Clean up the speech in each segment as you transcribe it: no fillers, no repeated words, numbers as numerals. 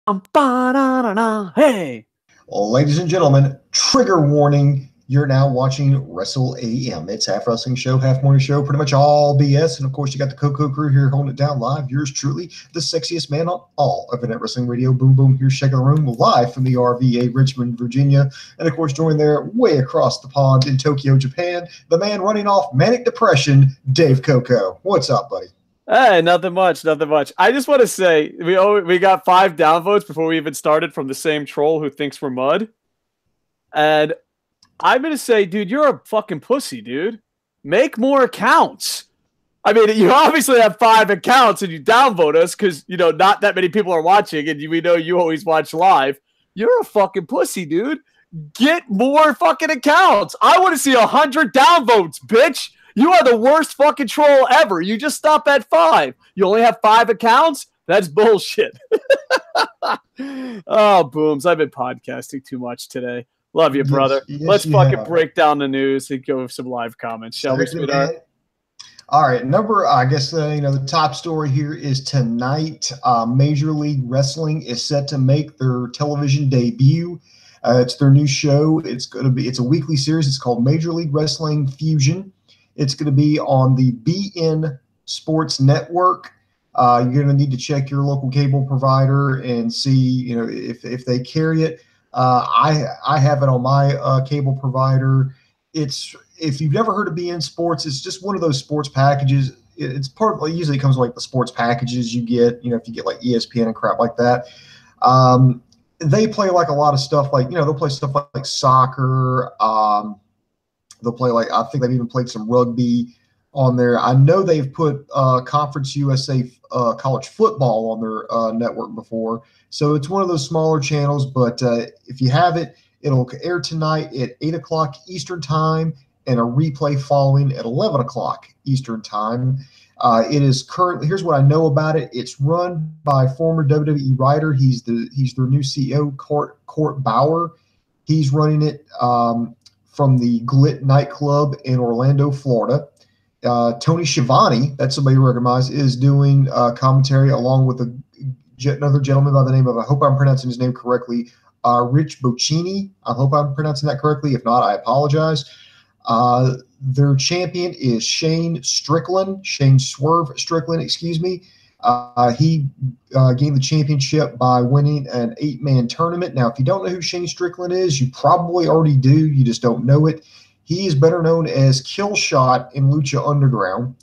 Hey. Ladies and gentlemen, trigger warning. You're now watching Wrestle AM. It's half wrestling show, half morning show, pretty much all BS. And of course, you got the Koco crew here holding it down live. Yours truly, the sexiest man on all of Internet Wrestling Radio. Boom, boom, here's Shaking the Room live from the RVA, Richmond, Virginia. And of course, joined there way across the pond in Tokyo, Japan, the man running off manic depression, Dave Koco. What's up, buddy? Hey, nothing much, nothing much. I just want to say we got 5 downvotes before we even started from the same troll who thinks we're mud. And I'm going to say, dude, you're a fucking pussy, dude. Make more accounts. I mean, you obviously have 5 accounts and you downvote us because, not that many people are watching and we know you always watch live. You're a fucking pussy, dude. Get more fucking accounts. I want to see 100 downvotes, bitch. You are the worst fucking troll ever. You just stop at 5. You only have 5 accounts? That's bullshit. Oh, Booms. I've been podcasting too much today. Love you, brother. Let's fucking break down the news and go with some live comments, shall we, sweetheart? All right. The top story here is tonight. Major League Wrestling is set to make their television debut. It's their new show. It's a weekly series. It's called Major League Wrestling Fusion. It's going to be on the BN Sports Network. You're going to need to check your local cable provider and see, if they carry it. I have it on my cable provider. If you've never heard of BN Sports, it's just one of those sports packages. It's usually it comes with like the sports packages you get. If you get like ESPN and crap like that. They play like a lot of stuff they'll play stuff like soccer. They'll play I think they've even played some rugby on there. I know they've put Conference USA college football on their network before. So it's one of those smaller channels, but if you have it, it'll air tonight at 8 o'clock Eastern time and a replay following at 11 o'clock Eastern time. It is currently, here's what I know about it. It's run by former WWE writer. He's their new CEO, Court Bauer. He's running it from the Glit nightclub in Orlando, Florida. Tony Schiavone, that's somebody you recognize, is doing commentary along with another gentleman by the name of, I hope I'm pronouncing his name correctly, Rich Bocchini. I hope I'm pronouncing that correctly. If not, I apologize. Their champion is Shane Swerve Strickland, excuse me. He gained the championship by winning an 8-man tournament. Now, if you don't know who Shane Strickland is, you probably already do. You just don't know it. He is better known as Killshot in Lucha Underground.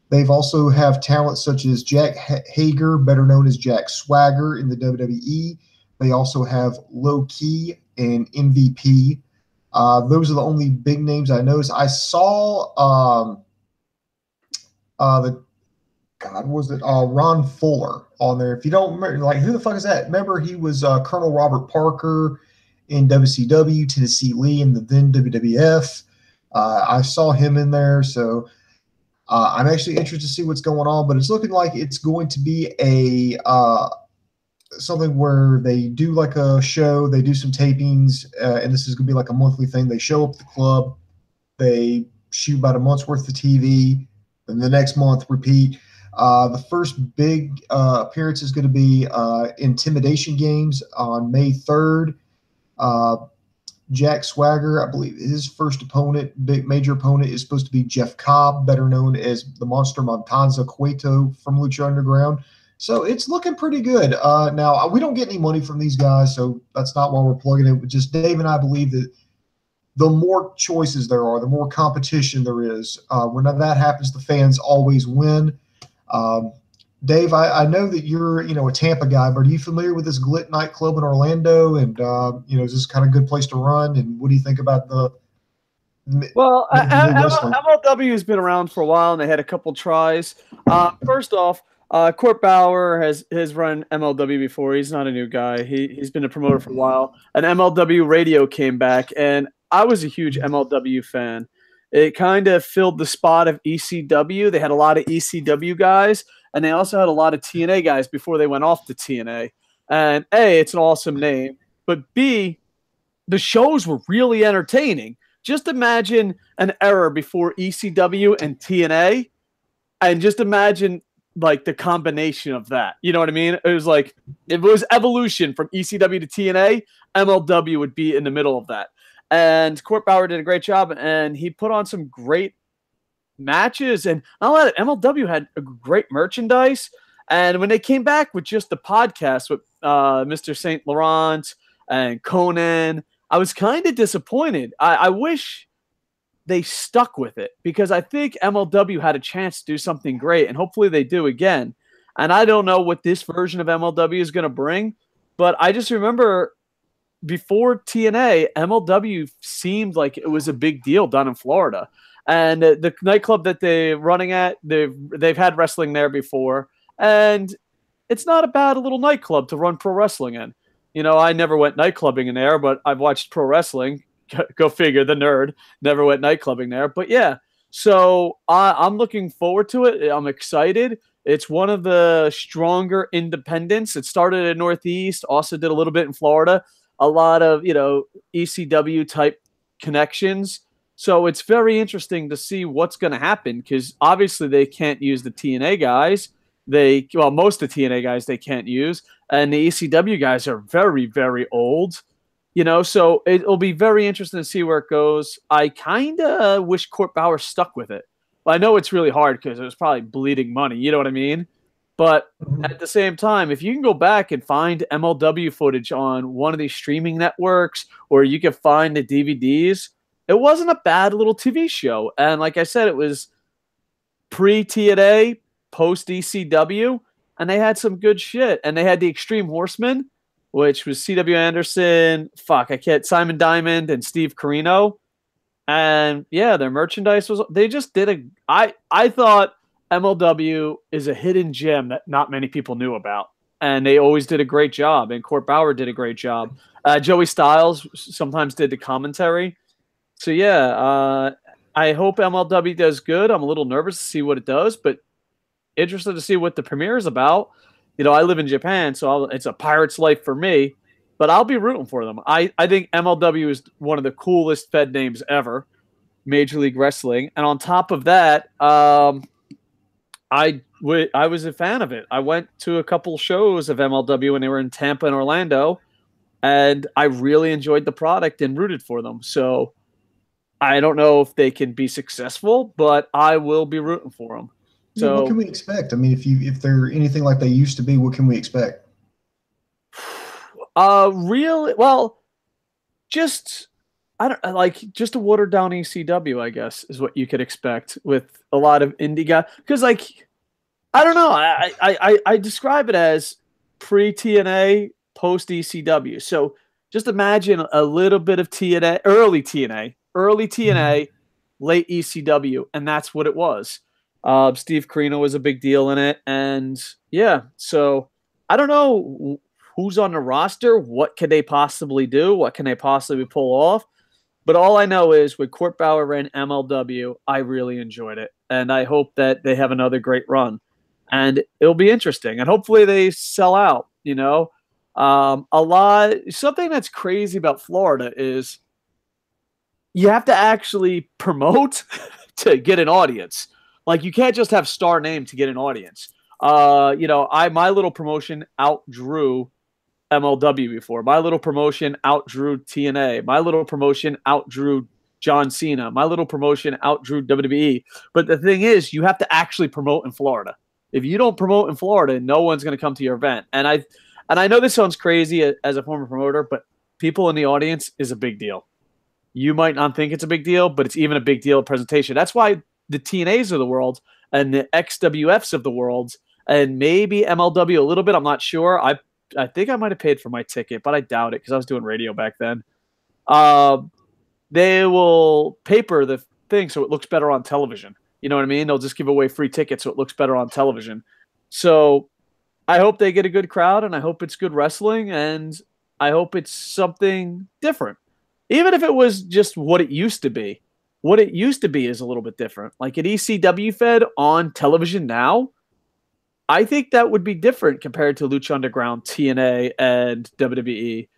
They've also have talent such as Jack Hager, better known as Jack Swagger in the WWE. They also have Low Key and MVP. Those are the only big names I know. I saw Ron Fuller on there. If you don't remember, who the fuck is that? Remember, he was Colonel Robert Parker in WCW, Tennessee Lee in the then WWF. I saw him in there, so I'm actually interested to see what's going on. But it's looking like it's going to be a something where they do like a show, they do some tapings, and this is going to be like a monthly thing. They show up at the club, they shoot about a month's worth of TV, and the next month repeat. The first big appearance is going to be Intimidation Games on May 3rd. Jack Swagger, I believe his first opponent, big major opponent, is supposed to be Jeff Cobb, better known as the Monster Montanza Cueto from Lucha Underground. So it's looking pretty good. Now, we don't get any money from these guys, so that's not why we're plugging it. But just Dave and I believe that the more choices there are, the more competition there is. When that happens, the fans always win. Dave, I know that you're, a Tampa guy, but are you familiar with this Glit nightclub in Orlando? And, is this kind of a good place to run? And what do you think about Well, MLW has been around for a while, and they had a couple tries. First off, Court Bauer has run MLW before. He's not a new guy. He's been a promoter for a while. And MLW Radio came back, and I was a huge MLW fan. It kind of filled the spot of ECW. They had a lot of ECW guys, and they also had a lot of TNA guys before they went off to TNA. And A, it's an awesome name, but B, the shows were really entertaining. Just imagine an era before ECW and TNA, and just imagine like the combination of that. You know what I mean? It was like if it was evolution from ECW to TNA, MLW would be in the middle of that. And Court Bauer did a great job, and he put on some great matches. And not only that, MLW had a great merchandise. And when they came back with just the podcast with Mr. Saint Laurent and Conan, I was kind of disappointed. I wish they stuck with it because I think MLW had a chance to do something great, and hopefully they do again. And I don't know what this version of MLW is going to bring, but I just remember before TNA, MLW seemed like it was a big deal down in Florida. And the nightclub that they're running at, they've had wrestling there before, and it's not a bad little nightclub to run pro wrestling in. You know, I never went nightclubbing in there, but I've watched pro wrestling. Go figure, the nerd never went nightclubbing there. But yeah, so I'm looking forward to it. I'm excited. It's one of the stronger independents. It started in Northeast, also did a little bit in Florida, a lot of, you know, ECW type connections. So it's very interesting to see what's going to happen because obviously they can't use the TNA guys. Most of the TNA guys they can't use, and the ECW guys are very, very old. You know, so it'll be very interesting to see where it goes. I kind of wish Court Bauer stuck with it. Well, I know it's really hard because it was probably bleeding money. You know what I mean? But at the same time, if you can go back and find MLW footage on one of these streaming networks or you can find the DVDs, it wasn't a bad little TV show. And like I said, it was pre-TNA, post-ECW, and they had some good shit. And they had the Extreme Horsemen, which was C.W. Anderson, Simon Diamond, and Steve Corino. And yeah, their merchandise they just did I thought MLW is a hidden gem that not many people knew about. And they always did a great job. And Court Bauer did a great job. Joey Styles sometimes did the commentary. So yeah, I hope MLW does good. I'm a little nervous to see what it does, but interested to see what the premiere is about. You know, I live in Japan, so it's a pirate's life for me, but I'll be rooting for them. I think MLW is one of the coolest Fed names ever, Major League Wrestling. And on top of that, I was a fan of it. I went to a couple shows of MLW when they were in Tampa and Orlando, and I really enjoyed the product and rooted for them. So I don't know if they can be successful, but I will be rooting for them. So what can we expect? I mean, if they're anything like they used to be, what can we expect? Just a watered down ECW, I guess, is what you could expect with a lot of indie guys. Because I don't know, I describe it as pre TNA, post ECW. So just imagine a little bit of TNA, early TNA, late ECW, and that's what it was. Steve Corino was a big deal in it. And yeah, so I don't know who's on the roster. What can they possibly do? What can they possibly pull off? But all I know is with Court Bauer ran MLW, I really enjoyed it. And I hope that they have another great run. And it'll be interesting. And hopefully they sell out, you know. Something that's crazy about Florida is you have to actually promote to get an audience. Like, you can't just have star name to get an audience. My little promotion outdrew MLW before. My little promotion outdrew TNA. My little promotion outdrew John Cena. My little promotion outdrew WWE. But the thing is, you have to actually promote in Florida. If you don't promote in Florida, no one's going to come to your event. And I know this sounds crazy as a former promoter, but people in the audience is a big deal. You might not think it's a big deal, but it's even a big deal at presentation. That's why the TNAs of the world and the XWFs of the world and maybe MLW a little bit, I'm not sure. I think I might have paid for my ticket, but I doubt it because I was doing radio back then. They will paper the thing so it looks better on television. You know what I mean? They'll just give away free tickets so it looks better on television. So I hope they get a good crowd, and I hope it's good wrestling, and I hope it's something different. Even if it was just what it used to be. What it used to be is a little bit different. Like an ECW Fed on television now, I think that would be different compared to Lucha Underground, TNA, and WWE.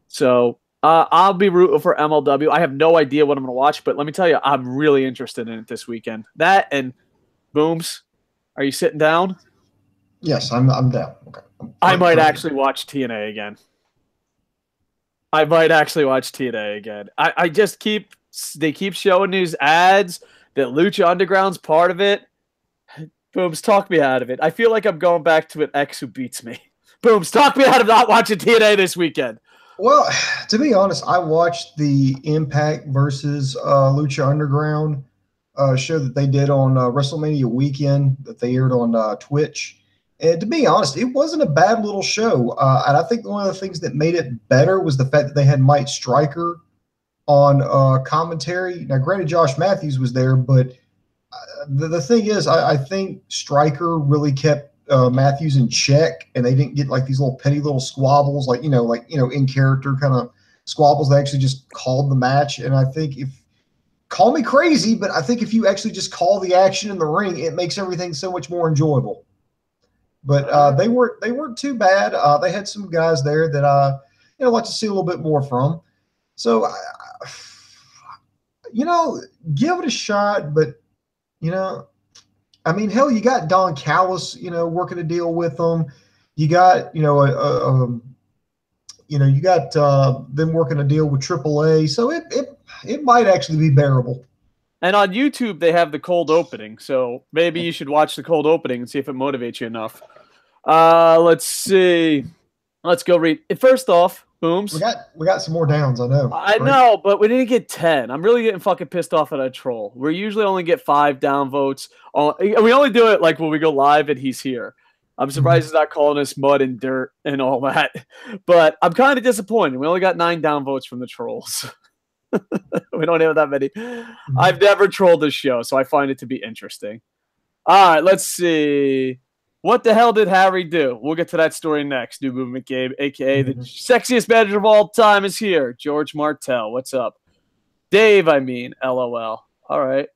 So I'll be rooting for MLW. I have no idea what I'm going to watch, but let me tell you, I'm really interested in it this weekend. That and Booms. Are you sitting down? Yes, I'm down. Okay. I might actually watch TNA again. I just they keep showing these ads that Lucha Underground's part of it. Booms, talk me out of it. I feel like I'm going back to an ex who beats me. Booms, talk me out of not watching TNA this weekend. Well, to be honest, I watched the Impact versus Lucha Underground show that they did on WrestleMania weekend that they aired on Twitch. And to be honest, it wasn't a bad little show. And I think one of the things that made it better was the fact that they had Mike Stryker on commentary. Now, granted, Josh Matthews was there, but the thing is, I think Stryker really kept Matthews in check, and they didn't get like these little petty little squabbles, like in character kind of squabbles. They actually just called the match, and I think call me crazy, but I think if you actually just call the action in the ring, it makes everything so much more enjoyable. But they weren't too bad. They had some guys there that I like to see a little bit more from. So give it a shot, but I mean, hell, you got Don Callis, working a deal with them. You got, you got them working a deal with AAA. So it might actually be bearable. And on YouTube, they have the cold opening. So maybe you should watch the cold opening and see if it motivates you enough. Let's see. Let's go read it. First off, Booms. We got some more downs, I know. I know, but we didn't get 10. I'm really getting fucking pissed off at a troll. We usually only get 5 downvotes. We only do it like when we go live and he's here. I'm surprised he's not calling us mud and dirt and all that. But I'm kind of disappointed. We only got 9 downvotes from the trolls. We don't have that many. I've never trolled this show, so I find it to be interesting. All right, let's see. What the hell did Harry do? We'll get to that story next. New Movement Gabe, a.k.a. the sexiest manager of all time, is here. George Martell, what's up? Dave, LOL. All right.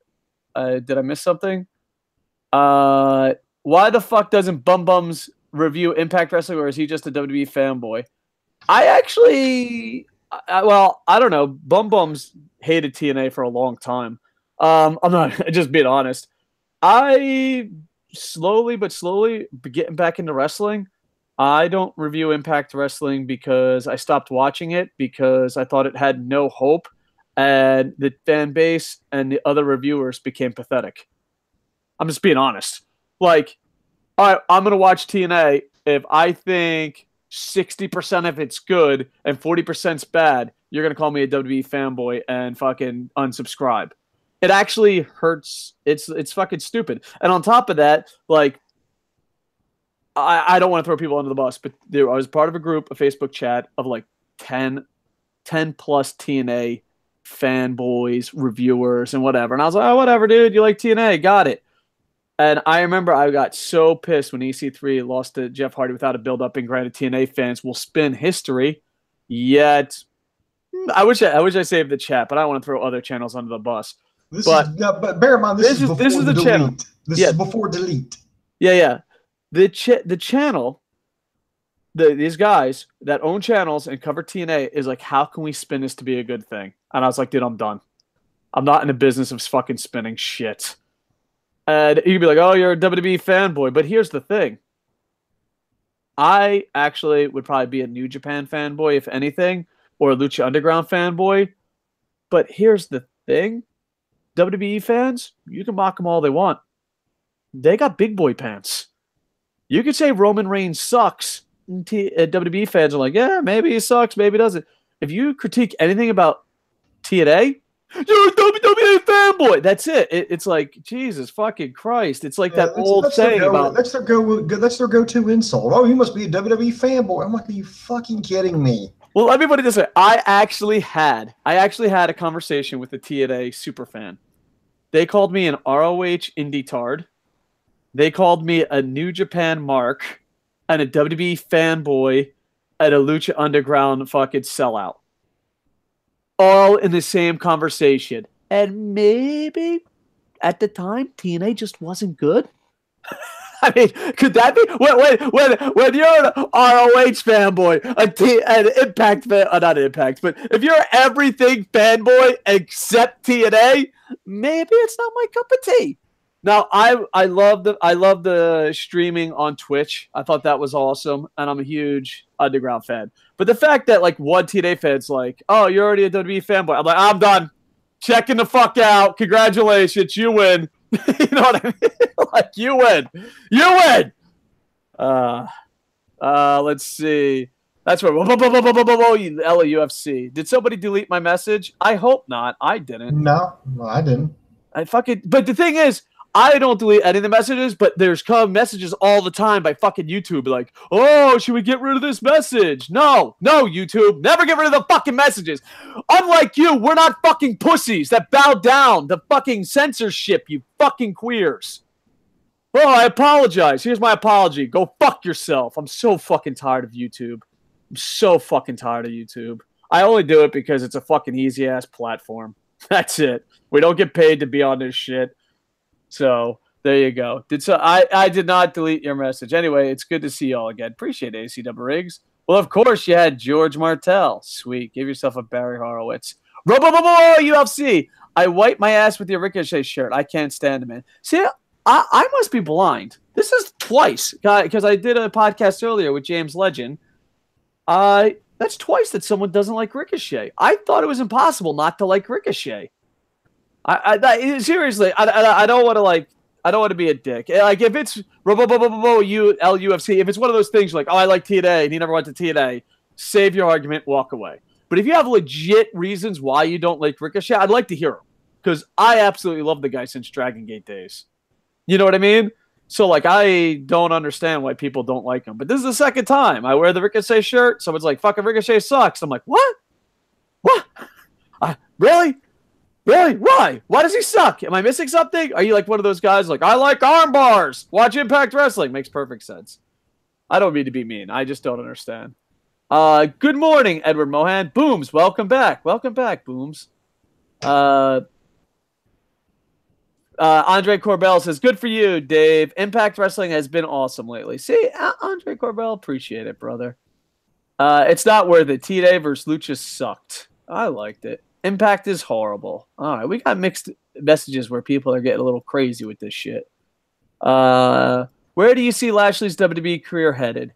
Did I miss something? Why the fuck doesn't Bum Bums review Impact Wrestling, or is he just a WWE fanboy? I don't know. Bum Bums hated TNA for a long time. I'm not just being honest. I slowly getting back into wrestling. I don't review Impact Wrestling because I stopped watching it because I thought it had no hope, and the fan base and the other reviewers became pathetic. I'm just being honest. Like, all right, I'm going to watch TNA if I think 60% of it's good and 40%'s bad. You're going to call me a WWE fanboy and fucking unsubscribe. It actually hurts. It's fucking stupid. And on top of that, like, I don't want to throw people under the bus, but I was part of a group, a Facebook chat of like 10 plus TNA fanboys, reviewers, and whatever. And I was like, oh, whatever, dude. You like TNA. Got it. And I remember I got so pissed when EC3 lost to Jeff Hardy without a build-up, and granted, TNA fans will spin history. Yet, I wish I saved the chat, but I don't want to throw other channels under the bus. But bear in mind, this is the delete. Channel. This is before delete. Yeah. The channel, these guys that own channels and cover TNA is like, how can we spin this to be a good thing? And I was like, dude, I'm done. I'm not in the business of fucking spinning shit. And you'd be like, oh, you're a WWE fanboy. But here's the thing. I actually would probably be a New Japan fanboy, if anything, or a Lucha Underground fanboy. But here's the thing. WWE fans, you can mock them all they want. They got big boy pants. You could say Roman Reigns sucks. WWE fans are like, yeah, maybe he sucks, maybe he doesn't. If you critique anything about TNA, you're a WWE fanboy. That's it. It's like, Jesus fucking Christ. It's like that old saying about... That's their go-to insult. Oh, you must be a WWE fanboy. I'm like, are you fucking kidding me? Well, let me put it this way. I actually had a conversation with a TNA superfan. They called me an ROH indie tard. They called me a New Japan mark and a WWE fanboy and a Lucha Underground fucking sellout. All in the same conversation. And maybe at the time, TNA just wasn't good. I mean, could that be when you're an ROH fanboy, an Impact fan, not Impact, but if you're everything fanboy except TNA, maybe it's not my cup of tea. Now I love the streaming on Twitch. I thought that was awesome, and I'm a huge Underground fan. But the fact that like one TNA fan's like, "Oh, you're already a WWE fanboy," I'm like, "I'm done. Checking the fuck out. Congratulations, you win." You know what I mean? Like you win. Let's see. That's right. LAUFC. Did somebody delete my message? I hope not. I didn't. No, I didn't. But the thing is, I don't delete any of the messages, but there's come messages all the time by fucking YouTube like, oh, should we get rid of this message? No, YouTube. Never get rid of the fucking messages. Unlike you, we're not fucking pussies that bow down to fucking censorship, you fucking queers. Oh, I apologize. Here's my apology. Go fuck yourself. I'm so fucking tired of YouTube. I only do it because it's a fucking easy-ass platform. That's it. We don't get paid to be on this shit. So there you go. I did not delete your message. Anyway, it's good to see y'all again. Appreciate it, ACW Riggs. Well, of course, you had George Martel. Sweet. Give yourself a Barry Horowitz. UFC. I wipe my ass with your Ricochet shirt. I can't stand it, man. See, I must be blind. This is twice, because I did a podcast earlier with James Legend. That's twice that someone doesn't like Ricochet. I thought it was impossible not to like Ricochet. Seriously, I don't want to I don't want to be a dick. Like if it's LUFC, if it's one of those things like, oh, I like TNA and he never went to TNA, save your argument, walk away. But if you have legit reasons why you don't like Ricochet, I'd like to hear them, because I absolutely love the guy since Dragon Gate days. You know what I mean? So like I don't understand why people don't like him. But this is the second time I wear the Ricochet shirt. Someone's like, fucking Ricochet sucks. I'm like, what? Really? Really? Why? Why does he suck? Am I missing something? Are you like one of those guys like, I like arm bars. Watch Impact Wrestling. Makes perfect sense. I don't mean to be mean. I just don't understand. Good morning, Edward Mohan. Booms, welcome back. Welcome back, Booms. Andre Corbell says, good for you, Dave. Impact Wrestling has been awesome lately. See, Andre Corbell, appreciate it, brother. It's not worth it. TNA versus Lucha sucked. I liked it. Impact is horrible. All right, we got mixed messages where people are getting a little crazy with this shit. Where do you see Lashley's WWE career headed?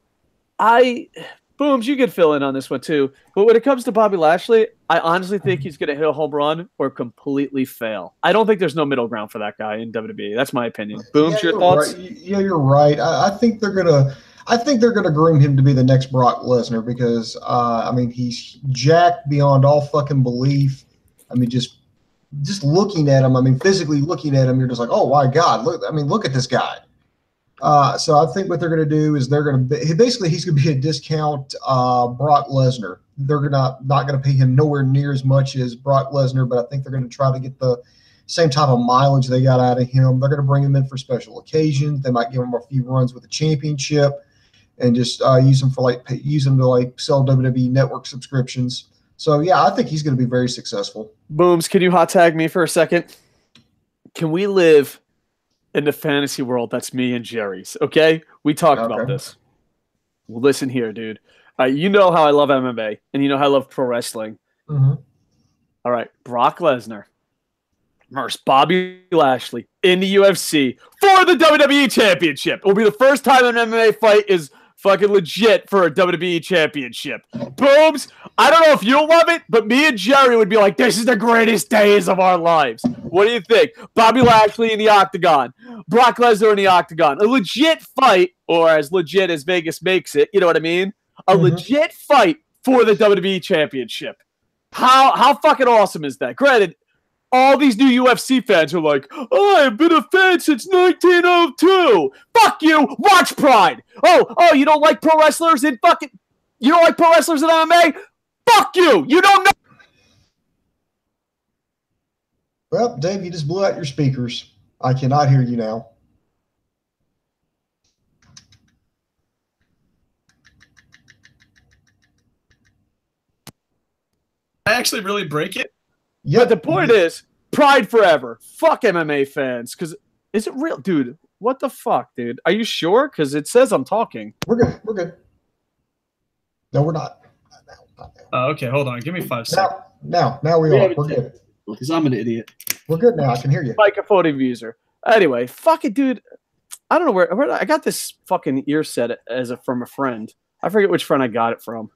Booms, you could fill in on this one too. But when it comes to Bobby Lashley, I honestly think he's going to hit a home run or completely fail. I don't think there's no middle ground for that guy in WWE. That's my opinion. Booms, your thoughts? Right. Yeah, you're right. I think they're gonna groom him to be the next Brock Lesnar because I mean he's jacked beyond all fucking belief. I mean just looking at him, I mean physically looking at him, you're just like, oh my god, look at this guy. So I think what they're gonna do is he's gonna be a discount Brock Lesnar. They're not gonna pay him nowhere near as much as Brock Lesnar, but I think they're gonna try to get the same type of mileage they got out of him. They're gonna bring him in for special occasions. They might give him a few runs with the championship. And just use them to sell WWE Network subscriptions. So yeah, I think he's going to be very successful. Booms, can you hot tag me for a second? Can we live in the fantasy world that's me and Jerry's? Okay, we talked about this. Well, listen here, dude. You know how I love MMA, and you know how I love pro wrestling. Mm-hmm. All right, Brock Lesnar versus Bobby Lashley in the UFC for the WWE Championship. It will be the first time an MMA fight is fucking legit for a WWE Championship. Booms, I don't know if you'll love it, but me and Jerry would be like, this is the greatest days of our lives. What do you think? Bobby Lashley in the Octagon. Brock Lesnar in the Octagon. A legit fight, or as legit as Vegas makes it, you know what I mean? A legit fight for the WWE Championship. How fucking awesome is that? Granted, all these new UFC fans are like, oh, I've been a fan since 1902. Fuck you. Watch Pride. Oh, you don't like pro wrestlers in fucking... You don't like pro wrestlers in MMA? Fuck you. You don't know... Well, Dave, you just blew out your speakers. I cannot hear you now. I actually really break it? Yep. But the point is, Pride forever. Fuck MMA fans. Because is it real? Dude, what the fuck, dude? Are you sure? Because it says I'm talking. We're good. No, we're not. Not now. Okay, hold on. Give me 5 seconds. Now we are. We're good. Because I'm an idiot. We're good now. I can hear you. Microphone user. Anyway, fuck it, dude. I don't know where I got this fucking ear set from a friend. I forget which friend I got it from,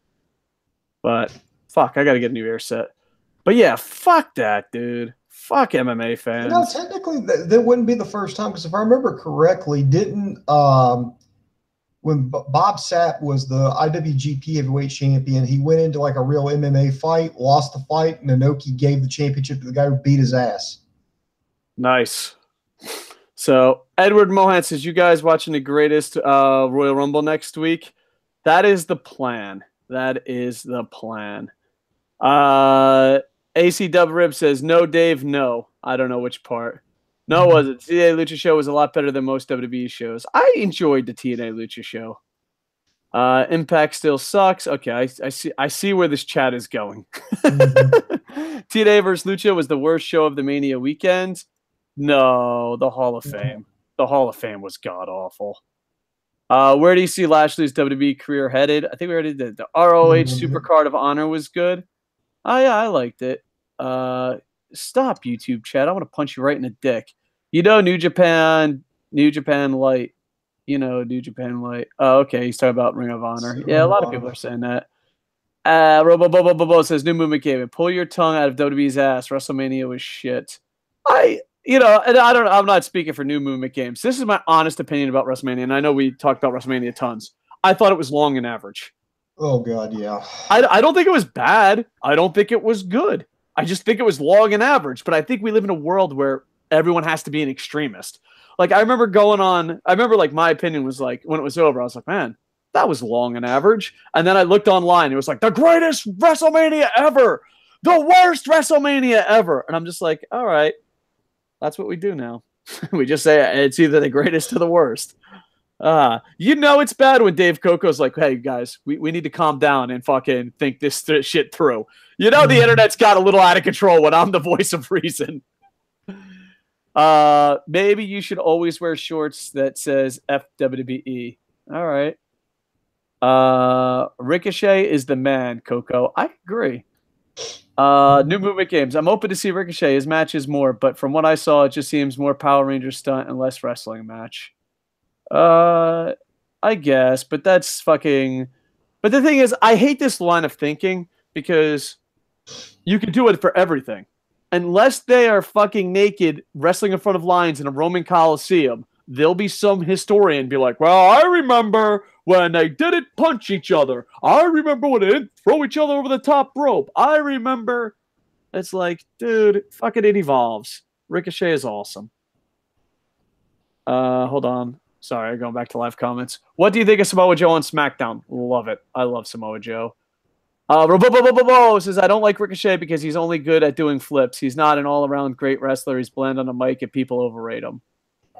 but fuck, I got to get a new ear set. But yeah, fuck that, dude. Fuck MMA fans. Technically, that wouldn't be the first time, because if I remember correctly, didn't when Bob Sapp was the IWGP Heavyweight Champion, he went into like a real MMA fight, lost the fight, and Inoki gave the championship to the guy who beat his ass. Nice. So Edward Mohan says, "You guys watching the greatest Royal Rumble next week?" That is the plan. That is the plan. AC Dub Rib says, "No, Dave, no." I don't know which part. No, it wasn't. TNA Lucha Show was a lot better than most WWE shows. I enjoyed the TNA Lucha Show. Impact still sucks. Okay, I see where this chat is going. TNA vs. Lucha was the worst show of the Mania weekend. No, the Hall of Fame. The Hall of Fame was god-awful. Where do you see Lashley's WWE career headed? I think we already did. The ROH Supercard of Honor was good. Oh, yeah, I liked it. Stop, YouTube chat. I want to punch you right in the dick. You know New Japan Light. You know New Japan Light. Oh, okay. He's talking about Ring of Honor. Yeah, a lot of people are saying that. Robo says, New Movement Gaming. Pull your tongue out of WWE's ass. WrestleMania was shit. I'm not speaking for New Movement Games. This is my honest opinion about WrestleMania, and I know we talked about WrestleMania tons. I thought it was long and average. Oh, God, yeah. I don't think it was bad. I don't think it was good. I just think it was long and average. But I think we live in a world where everyone has to be an extremist. Like, I remember like my opinion was like, when it was over, I was like, man, that was long and average. And then I looked online. It was like, the greatest WrestleMania ever. The worst WrestleMania ever. And I'm just like, all right, that's what we do now. We just say it's either the greatest or the worst. It's bad when Dave Koco's like, hey, guys, we need to calm down and fucking think this shit through. The internet's got a little out of control when I'm the voice of reason. Maybe you should always wear shorts that says FWBE. All right. Ricochet is the man, Koco. I agree. New Movement Games. I'm open to see Ricochet. His matches more, but from what I saw, it just seems more Power Ranger stunt and less wrestling match. I guess, but that's fucking... But the thing is, I hate this line of thinking because you can do it for everything. Unless they are fucking naked wrestling in front of lions in a Roman Coliseum, there'll be some historian be like, well, I remember when they didn't punch each other. I remember when they didn't throw each other over the top rope. I remember. It's like, dude, fucking it evolves. Ricochet is awesome. Hold on. Sorry, going back to live comments. What do you think of Samoa Joe on SmackDown? Love it. I love Samoa Joe. Robo says, I don't like Ricochet because he's only good at doing flips. He's not an all-around great wrestler. He's bland on the mic and people overrate him.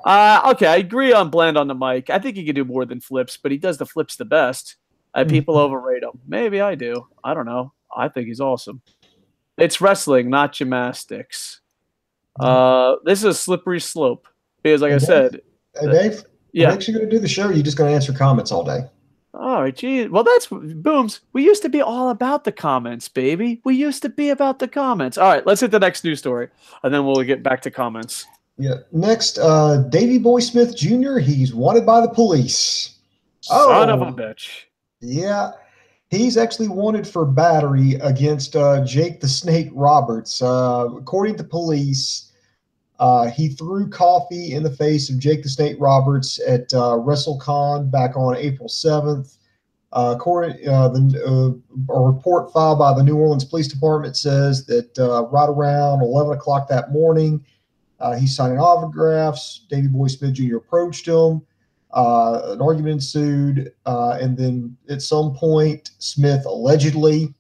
Okay, I agree on bland on the mic. I think he can do more than flips, but he does the flips the best. People overrate him. Maybe I do. I don't know. I think he's awesome. It's wrestling, not gymnastics. This is a slippery slope because, like I said... Hey, Dave? Yeah. What makes you going to do the show? Or are you just going to answer comments all day? All right, geez. Well, that's Booms. We used to be all about the comments, baby. We used to be about the comments. All right, let's hit the next news story, and then we'll get back to comments. Yeah. Next, Davey Boy Smith Jr., he's wanted by the police. Son of a bitch. Yeah. He's actually wanted for battery against Jake the Snake Roberts. According to police, he threw coffee in the face of Jake the Snake Roberts at WrestleCon back on April 7th. A report filed by the New Orleans Police Department says that right around 11 o'clock that morning, he's signing autographs. Davey Boy Smith Jr. approached him. An argument ensued. And then at some point, Smith allegedly,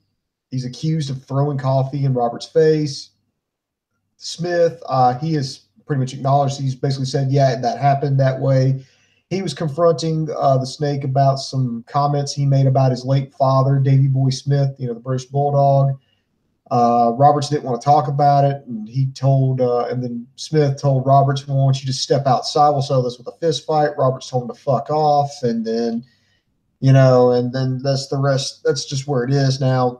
he's accused of throwing coffee in Roberts' face. Smith, he has pretty much acknowledged, he's basically said, yeah, that happened that way. He was confronting the Snake about some comments he made about his late father, Davey Boy Smith, the British Bulldog. Roberts didn't want to talk about it, and he told, and then Smith told Roberts, well, why don't you just step outside? We'll settle this with a fist fight. Roberts told him to fuck off, and then, and then that's the rest. That's just where it is now.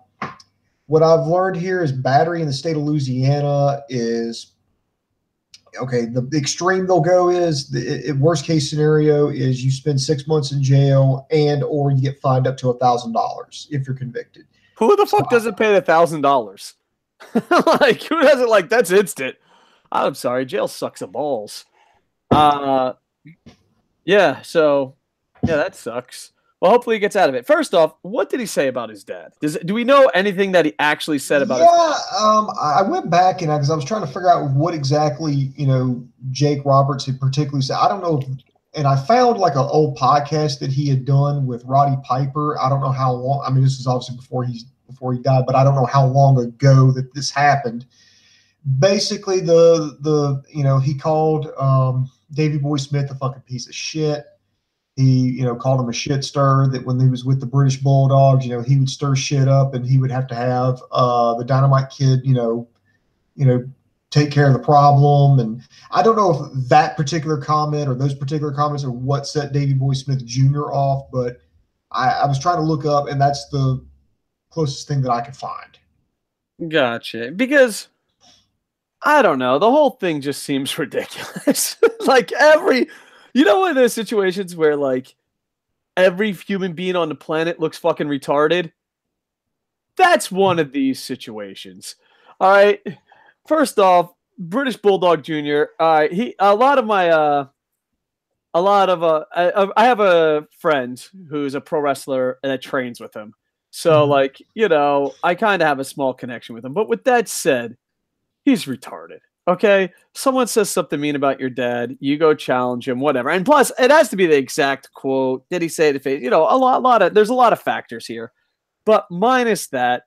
What I've learned here is battery in the state of Louisiana is okay, the extreme they'll go is the worst case scenario is you spend 6 months in jail and or you get fined up to $1,000 if you're convicted. Who the So fuck doesn't pay $1,000? Like, who doesn't? Like, that's instant. I'm sorry, jail sucks of balls. Yeah, so yeah, that sucks. Well, hopefully he gets out of it. First off, what did he say about his dad? Do we know anything that he actually said about his dad? I went back and because I was trying to figure out what exactly Jake Roberts had particularly said. I don't know, and I found like an old podcast that he had done with Roddy Piper. I don't know how long. I mean, this is obviously before he died, but I don't know how long ago that this happened. Basically, he called Davey Boy Smith a fucking piece of shit. He, called him a shit stir, that when he was with the British Bulldogs, he would stir shit up and he would have to have the Dynamite Kid, take care of the problem. And I don't know if that particular comment or those particular comments are what set Davey Boy Smith Jr. off, but I was trying to look up, and that's the closest thing that I could find. Gotcha. Because I don't know, the whole thing just seems ridiculous. Like one of those situations where like every human being on the planet looks fucking retarded? That's one of these situations. All right. First off, British Bulldog Jr. I have a friend who's a pro wrestler and that trains with him. So I kind of have a small connection with him. But with that said, he's retarded. Okay, someone says something mean about your dad, you go challenge him, whatever. And plus, it has to be the exact quote. Did he say it to face? There's a lot of factors here. But minus that,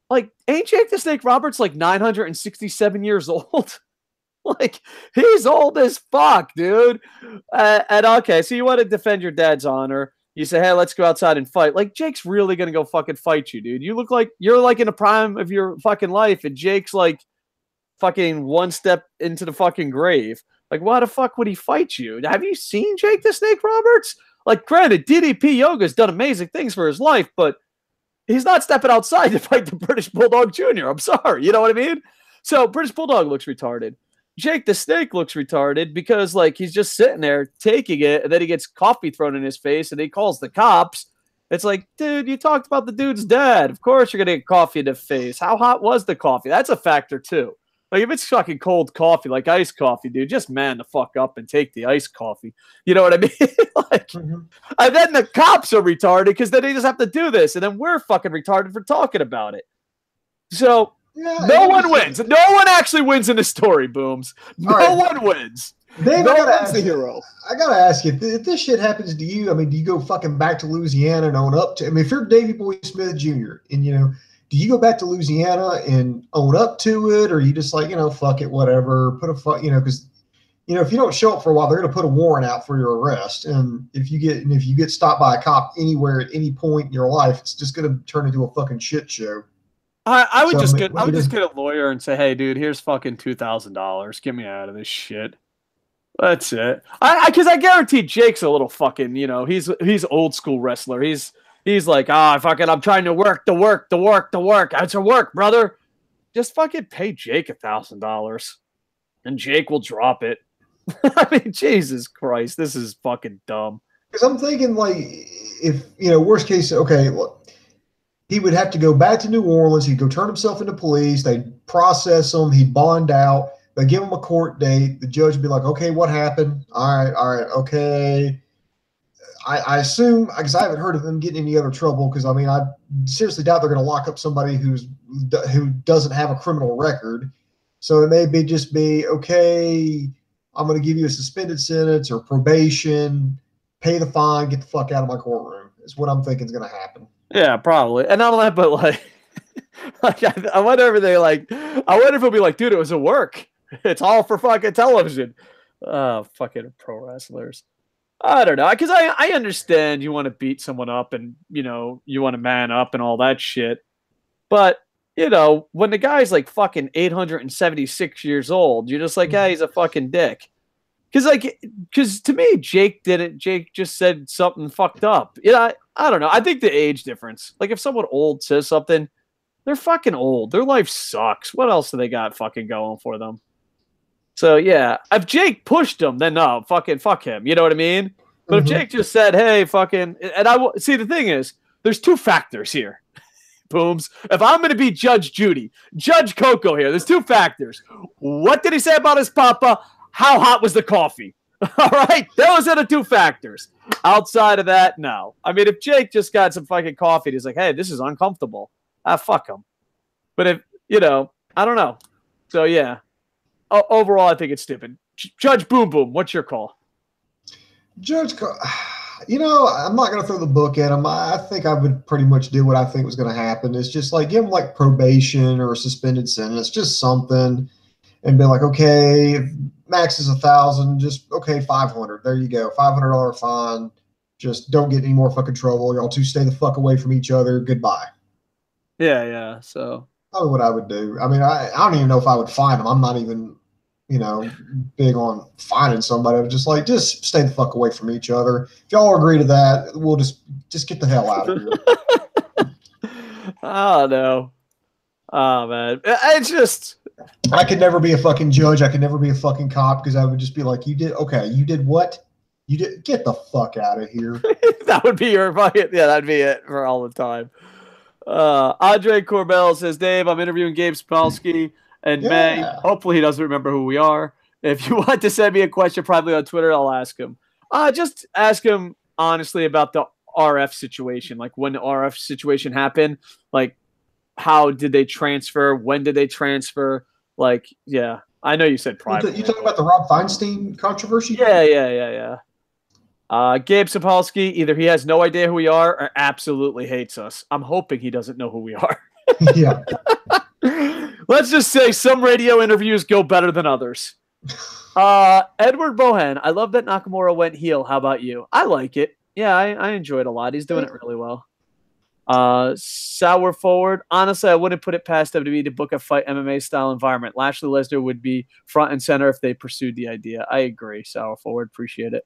like, ain't Jake the Snake Roberts like 967 years old? Like, he's old as fuck, dude. And okay, so you want to defend your dad's honor. You say, hey, let's go outside and fight. Like, Jake's really going to go fucking fight you, dude. You look like you're like in the prime of your fucking life, and Jake's like fucking one step into the fucking grave. Like, why the fuck would he fight you? Have you seen Jake the Snake Roberts? Like, granted, DDP Yoga's done amazing things for his life, but he's not stepping outside to fight the British Bulldog Jr. I'm sorry. You know what I mean? So British Bulldog looks retarded. Jake the Snake looks retarded because, like, he's just sitting there taking it, and then he gets coffee thrown in his face, and he calls the cops. It's like, dude, you talked about the dude's dad. Of course you're going to get coffee in the face. How hot was the coffee? That's a factor, too. Like, if it's fucking cold coffee, like iced coffee, dude, just man the fuck up and take the iced coffee. You know what I mean? And then the cops are retarded because then they just have to do this, and then we're fucking retarded for talking about it. So no one wins. No one actually wins in this story, Booms. No one wins. Dave, no one's the hero. I gotta ask you, if this shit happens to you, I mean, do you go fucking back to Louisiana and own up to? I mean, if you're Davey Boy Smith Jr. and do you go back to Louisiana and own up to it, or you just like, fuck it, whatever, put a fuck, because if you don't show up for a while, they're gonna put a warrant out for your arrest, and if you get stopped by a cop anywhere at any point in your life, it's just gonna turn into a fucking shit show. I would just get a lawyer and say, hey, dude, here's fucking $2,000. Get me out of this shit. That's it. Because I guarantee Jake's a little fucking, he's old school wrestler. He's like, fucking, I'm trying to work. That's your work, brother. Just fucking pay Jake $1,000, and Jake will drop it. I mean, Jesus Christ, this is fucking dumb. Because I'm thinking, like, if worst case, okay, look, he would have to go back to New Orleans. He'd go turn himself into police. They'd process him. He'd bond out. They'd give him a court date. The judge would be like, okay, what happened? All right, okay. I assume, because I haven't heard of them getting any other trouble, because, I mean, I seriously doubt they're going to lock up somebody who doesn't have a criminal record. So it may just be, okay, I'm going to give you a suspended sentence or probation, pay the fine, get the fuck out of my courtroom. Is what I'm thinking is going to happen. Yeah, probably. And not only that, but I wonder if it'll be like, dude, it was a work. It's all for fucking television. Fucking pro wrestlers. I don't know. Because I understand you want to beat someone up and, you want to man up and all that shit. But, when the guy's fucking 876 years old, you're just like, hey, he's a fucking dick. Because to me, Jake just said something fucked up. I don't know. I think the age difference. Like, if someone old says something, they're fucking old. Their life sucks. What else do they got fucking going for them? So yeah, if Jake pushed him, then no, fuck him. You know what I mean? But if Jake just said, "Hey, fucking," and see, the thing is, there's two factors here. Booms. If I'm going to be Judge Judy, Judge Koco here, there's two factors. What did he say about his papa? How hot was the coffee? All right, those are the two factors. Outside of that, no. I mean, if Jake just got some fucking coffee, he's like, "Hey, this is uncomfortable." Fuck him. But if I don't know. So yeah. Overall, I think it's stupid. Judge Boom Boom, what's your call? I'm not going to throw the book at him. I think I would pretty much do what I think was going to happen. It's just like give him like probation or a suspended sentence, just something, and be like, okay, max is 1,000, just okay, 500. There you go, $500 fine. Just don't get any more fucking trouble. Y'all two stay the fuck away from each other. Goodbye. Yeah. So probably what I would do. I mean, I don't even know if I would fine him. I'm not even, big on finding somebody. I'm just like, just stay the fuck away from each other. If y'all agree to that, we'll just get the hell out of here. I don't know. Oh man, it's just I could never be a fucking judge. I could never be a fucking cop because I would just be like, you did what? You did get the fuck out of here. That would be your fucking that'd be it for all the time. Andre Corbell says, Dave, I'm interviewing Gabe Spolsky in May. Hopefully he doesn't remember who we are. If you want to send me a question, probably on Twitter, I'll ask him. Just ask him honestly about the RF situation. Like when the RF situation happened, like how did they transfer? When did they transfer? Like, yeah. I know you said private. You talking about the Rob Feinstein controversy? Yeah. Gabe Sapolsky, either he has no idea who we are or absolutely hates us. I'm hoping he doesn't know who we are. Yeah. Let's just say some radio interviews go better than others. Edward Bohan, I love that Nakamura went heel. How about you? I like it. Yeah, I enjoy it a lot. He's doing it really well. Sour Forward, honestly, I wouldn't put it past WWE to book a fight MMA style environment. Lashley Lesnar would be front and center if they pursued the idea. I agree. Sour Forward, appreciate it.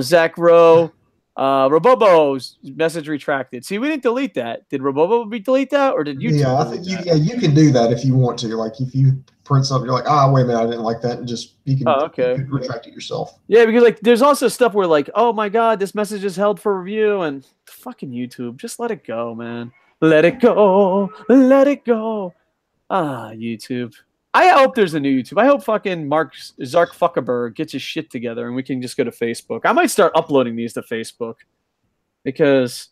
Zach Rowe, Robobo's message retracted. See, we didn't delete that. Did Robobo delete that, or did you? Yeah, I think you can do that if you want to. Like if you print something, you're like, wait a minute, I didn't like that, and just you can retract it yourself. Yeah, because like there's also stuff where like, oh my god, this message is held for review, and fucking YouTube, just let it go, man. Let it go. YouTube. I hope there's a new YouTube. I hope fucking Mark Zark Zuckerberg gets his shit together and we can just go to Facebook. I might start uploading these to Facebook because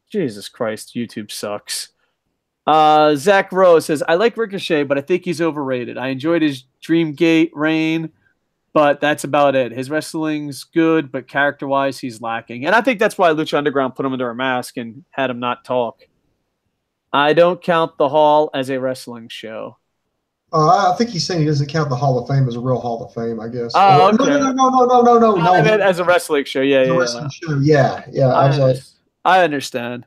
Jesus Christ, YouTube sucks. Zach Rose says, I like Ricochet, but I think he's overrated. I enjoyed his Dreamgate reign, but that's about it. His wrestling's good, but character-wise, he's lacking. And I think that's why Lucha Underground put him under a mask and had him not talk. I don't count the Hall as a wrestling show. I think he's saying he doesn't count the Hall of Fame as a real Hall of Fame, I guess. Oh, okay. No. I meant as a wrestling show. Wrestling show. Yeah. I understand.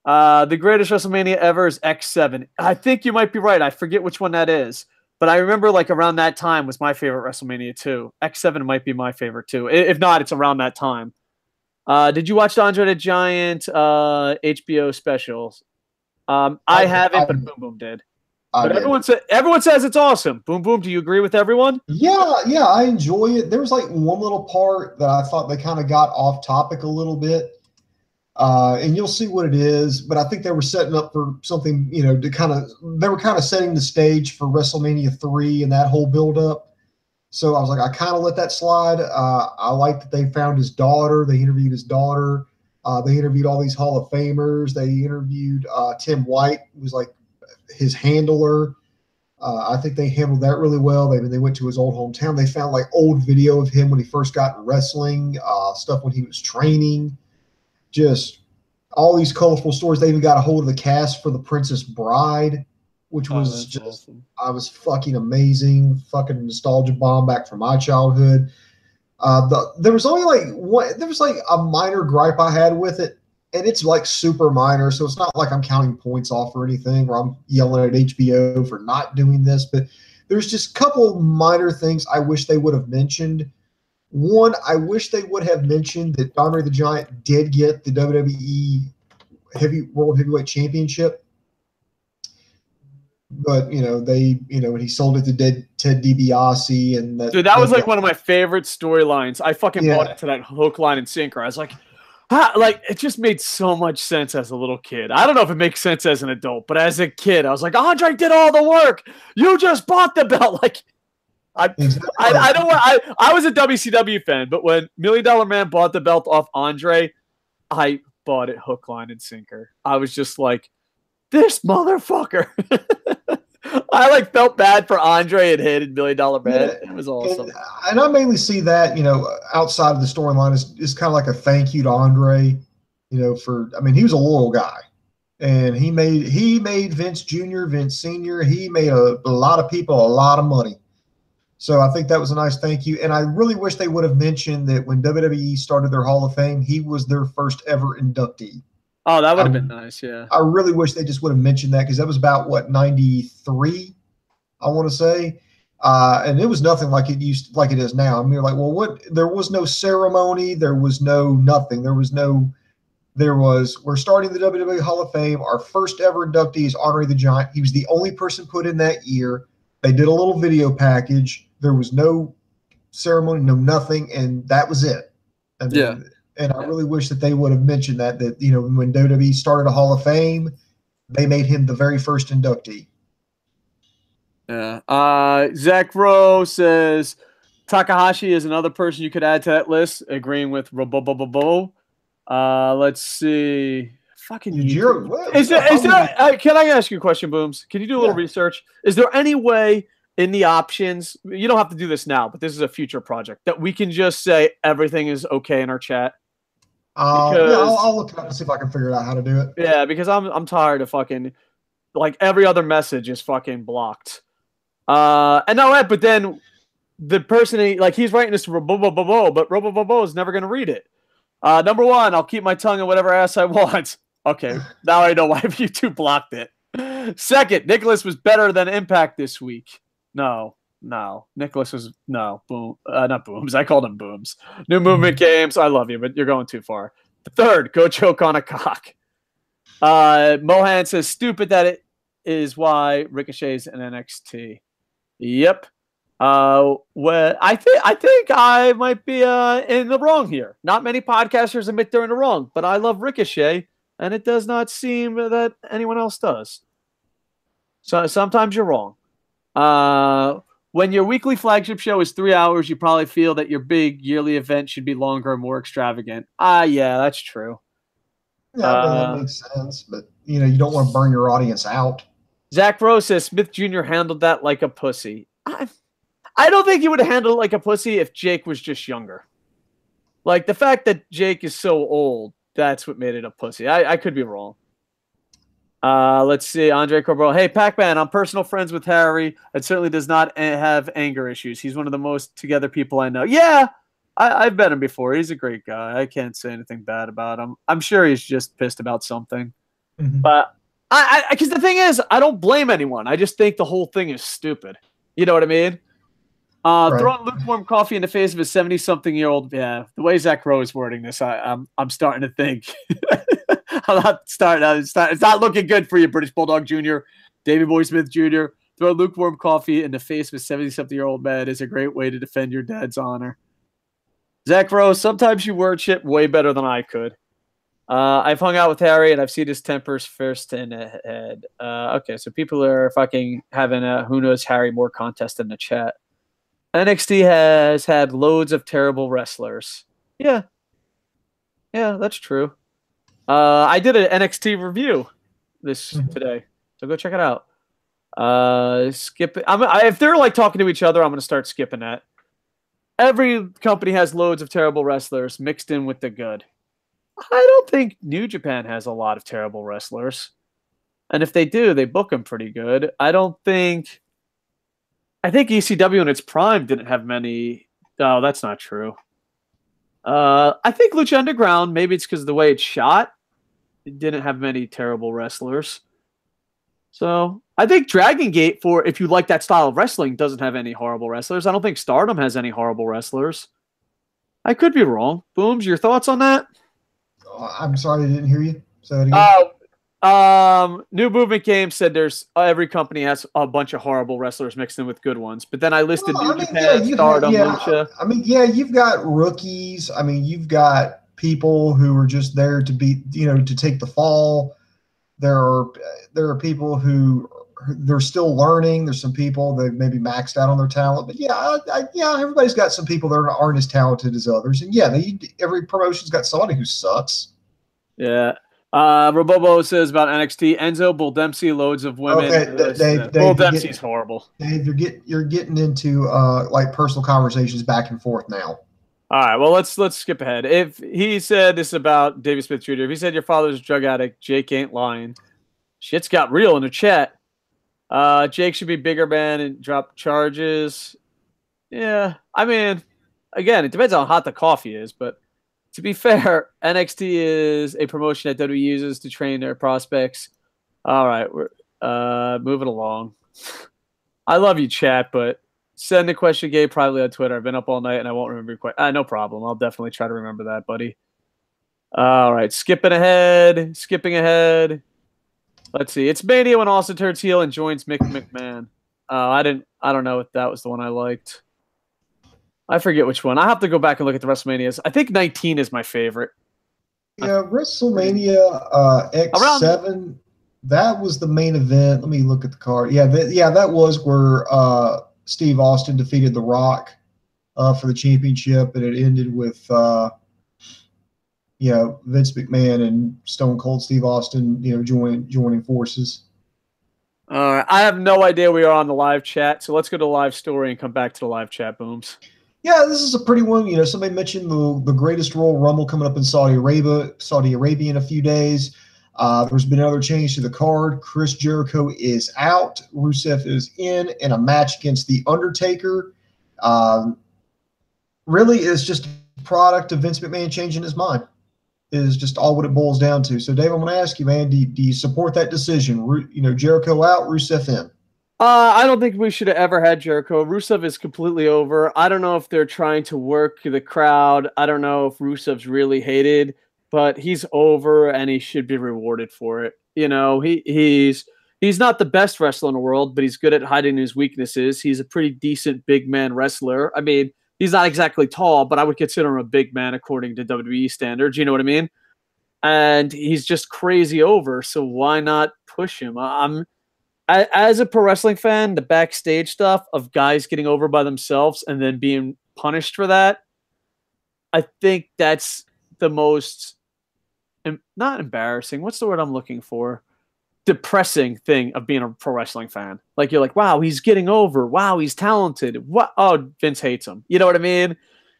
The greatest WrestleMania ever is X7. I think you might be right. I forget which one that is. But I remember like around that time was my favorite WrestleMania too. X7 might be my favorite too. If not, it's around that time. Did you watch the Andre the Giant HBO specials? I haven't, but Boom Boom did. But everyone says it's awesome. Boom Boom, do you agree with everyone? Yeah, I enjoy it. There was like one little part that I thought they kind of got off topic a little bit. And you'll see what it is, but I think they were setting up for something, they were kind of setting the stage for WrestleMania 3 and that whole build up. So I was like, I kind of let that slide. I like that they found his daughter. They interviewed his daughter. They interviewed all these Hall of Famers. They interviewed Tim White, who was like his handler. I think they handled that really well. They went to his old hometown. They found like old video of him when he first got in wrestling, stuff when he was training. Just all these colorful stories. They even got a hold of the cast for The Princess Bride, which was just awesome. I was fucking amazing. Fucking nostalgia bomb back from my childhood. There was only like one. There was like a minor gripe I had with it, and it's like super minor, so it's not like I'm counting points off or anything, or I'm yelling at HBO for not doing this. But there's just a couple minor things I wish they would have mentioned. One, I wish they would have mentioned that Andre the Giant did get the WWE World Heavyweight Championship. but when he sold it to Ted DiBiase, and Dude, that was like one of my favorite storylines. I fucking bought Yeah. into that hook, line, and sinker. I was like, like it just made so much sense as a little kid. I don't know if it makes sense as an adult, but as a kid, I was like, Andre did all the work. You just bought the belt. Like, I don't want. I was a WCW fan, but when $1 Million Man bought the belt off Andre, I bought it hook, line, and sinker. I was just like, this motherfucker. I like felt bad for Andre and hated $1 Million Man. Yeah. It was awesome. And I mainly see that, outside of the storyline is kind of like a thank you to Andre, for, I mean, he was a loyal guy, and he made Vince Jr., Vince Sr., he made a lot of people a lot of money. So I think that was a nice thank you. And I really wish they would have mentioned that when WWE started their Hall of Fame, he was their first ever inductee. Oh, that would have been nice, yeah. I really wish they just would have mentioned that, because that was about, 93, I want to say. And it was nothing like it is now. I mean, you're like, well, what? There was no ceremony. There was no nothing. We're starting the WWE Hall of Fame. Our first ever inductee is Andre the Giant. He was the only person put in that year. They did a little video package. There was no ceremony, no nothing, and that was it. I mean, yeah. And I really wish that they would have mentioned that when WWE started a Hall of Fame, they made him the very first inductee. Yeah. Zach Rowe says Takahashi is another person you could add to that list, agreeing with Robobobobo. Let's see. Fucking is there can I ask you a question, Booms? Can you do a little research? Is there any way in the options, you don't have to do this now, but this is a future project, that we can just say everything is okay in our chat? I'll look it up and see if I can figure out how to do it. Yeah, because I'm tired of fucking, like, every other message is fucking blocked. And no, but then the person, he's writing this to Robobobo, but Robobobo is never going to read it. Number one, I'll keep my tongue in whatever ass I want. Okay, now I know why you two blocked it. Second, Nicholas was better than Impact this week. No. Nicholas was not Booms. I called him Booms. New Movement Games. I love you, but you're going too far. The third, go choke on a cock. Mohan says stupid that it is why Ricochet's in NXT. Yep. Well, I think I might be in the wrong here. Not many podcasters admit they're in the wrong, but I love Ricochet, and it does not seem that anyone else does. So sometimes you're wrong. When your weekly flagship show is 3 hours, you probably feel that your big yearly event should be longer and more extravagant. Yeah, that's true. Yeah, that makes sense, but you don't want to burn your audience out. Zach Rose says Smith Jr. handled that like a pussy. I don't think he would have handled it like a pussy if Jake was just younger. Like, the fact that Jake is so old, that's what made it a pussy. I could be wrong. Let's see. Andre Corbell. Hey, Pac-Man, I'm personal friends with Harry and certainly does not have anger issues. He's one of the most together people I know. Yeah, I've met him before. He's a great guy. I can't say anything bad about him. I'm sure he's just pissed about something. Mm-hmm. But because the thing is, I don't blame anyone. I just think the whole thing is stupid. You know what I mean? Right. Throwing lukewarm coffee in the face of a 70-something-year-old. Yeah, the way Zach Rowe is wording this, I'm starting to think. It's not looking good for you, British Bulldog Jr., Davey Boy Smith Jr. Throw lukewarm coffee in the face of a 70-something-year-old man is a great way to defend your dad's honor. Zach Rowe, sometimes you word shit way better than I could. I've hung out with Harry, and I've seen his tempers first in the head. Okay, so people are fucking having a Who Knows Harry More contest in the chat. NXT has had loads of terrible wrestlers. Yeah, that's true. I did an NXT review today, so go check it out. Skip it. If they're like talking to each other, I'm going to start skipping that. Every company has loads of terrible wrestlers mixed in with the good. I don't think New Japan has a lot of terrible wrestlers, and if they do, they book them pretty good. I think ECW in its prime didn't have many. Oh, that's not true. I think Lucha Underground, maybe it's because of the way it's shot, it didn't have many terrible wrestlers. So I think Dragon Gate, for if you like that style of wrestling, doesn't have any horrible wrestlers. I don't think Stardom has any horrible wrestlers. I could be wrong. Booms, your thoughts on that? I'm sorry, I didn't hear you. Say that again. New Movement Game said there's every company has a bunch of horrible wrestlers mixed in with good ones. But then I listed Well, New I mean, yeah, Japan, Stardom, Lucha. I mean, yeah, you've got rookies. I mean, you've got people who are just there to be, to take the fall. There are people who they're still learning. There's some people that maybe maxed out on their talent, but yeah, everybody's got some people that aren't as talented as others, and yeah, every promotion's got somebody who sucks. Yeah. Robobo says about NXT. Enzo, Bull Dempsey, loads of women. Okay, Dave, Bull Dempsey's horrible. Dave, you're getting into like personal conversations back and forth now. All right, well let's skip ahead. If he said this about Davey Smith Jr., if he said your father's a drug addict, Jake ain't lying. Shit's got real in the chat. Jake should be bigger man and drop charges. Yeah, I mean, again, it depends on how hot the coffee is, but to be fair, NXT is a promotion that WWE uses to train their prospects. All right, we're moving along. I love you, chat, but send a question, Gabe, privately on Twitter. I've been up all night and I won't remember your question. No problem. I'll definitely try to remember that, buddy. All right, skipping ahead. Let's see. It's Mania when Austin turns heel and joins Mick McMahon. I don't know if that was the one I liked. I forget which one. I have to go back and look at the WrestleManias. I think 19 is my favorite. Yeah, WrestleMania X7. That was the main event. Let me look at the card. Yeah, that was where Steve Austin defeated The Rock for the championship, and it ended with Vince McMahon and Stone Cold Steve Austin, joining forces. All right, I have no idea we are on the live chat, so let's go to the live story and come back to the live chat, Booms. Yeah, this is a pretty one. Somebody mentioned the greatest Royal Rumble coming up in Saudi Arabia in a few days. There's been another change to the card. Chris Jericho is out. Rusev is in a match against The Undertaker. Really is just a product of Vince McMahon changing his mind. Is just all what it boils down to. So, Dave, I'm going to ask you, man, do you support that decision? Jericho out, Rusev in? I don't think we should have ever had Jericho. Rusev is completely over. I don't know if they're trying to work the crowd. I don't know if Rusev's really hated, but he's over and he should be rewarded for it. He's not the best wrestler in the world, but he's good at hiding his weaknesses. He's a pretty decent big man wrestler. I mean, he's not exactly tall, but I would consider him a big man according to WWE standards. You know what I mean? And he's just crazy over, so why not push him? As a pro wrestling fan, the backstage stuff of guys getting over by themselves and then being punished for that, I think that's the most, not embarrassing, what's the word I'm looking for? Depressing thing of being a pro wrestling fan. Like, you're like, wow, he's getting over. Wow, he's talented. What? Oh, Vince hates him. You know what I mean?